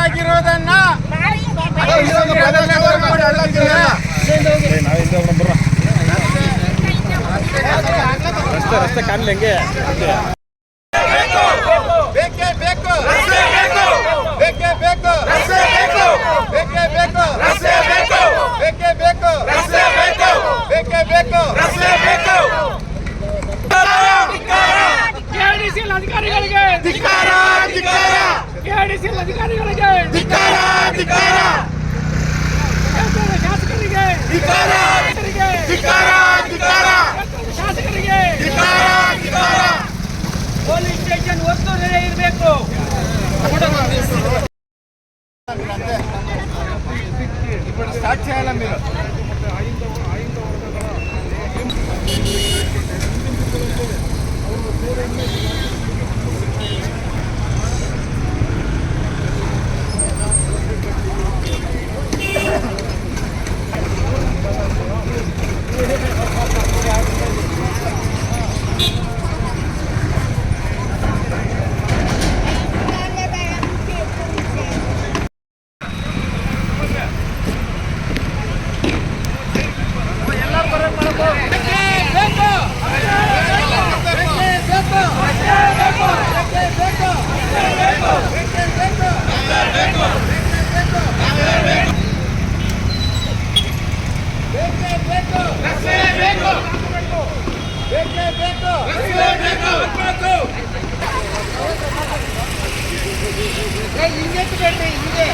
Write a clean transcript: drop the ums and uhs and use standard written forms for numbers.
ಆಗಿರೋದನ್ನ ರಸ್ತೆ ಕಾಣಲೆಂಗೆ ಬೇಕೇ ಬೇಕು ಬೇಕೇ ಬೇಕು ಬೇಕೇ ಬೇಕು ಬೇಕೇ ಬೇಕು ಬೇಕೇ ಬೇಕು ಕೆಡಿಸಿಎಲ್ ಅಧಿಕಾರಿಗಳಿಗೆ ಧಿಕ್ಕಾರ ಧಿಕ್ಕಾರ ಕೆಡಿಸಿಎಲ್ ಅಧಿಕಾರಿಗಳಿಗೆ ಧಿಕ್ಕಾರ ಧಿಕ್ಕಾರ ಶಾಸಕರಿಗೆ ಧಿಕ್ಕಾರ ಧಿಕ್ಕಾರ ಧಿಕ್ಕಾರ ಶಾಸಕರಿಗೆ ಧಿಕ್ಕಾರ ಧಿಕ್ಕಾರ ಪೊಲೀಸ್ ಸ್ಟೇಷನ್ ಒತ್ತುವರಿ ಇರಬೇಕು. ఇప్పుడు స్టార్ట్ చేయాలా మీరు ಹಿಂಗೆ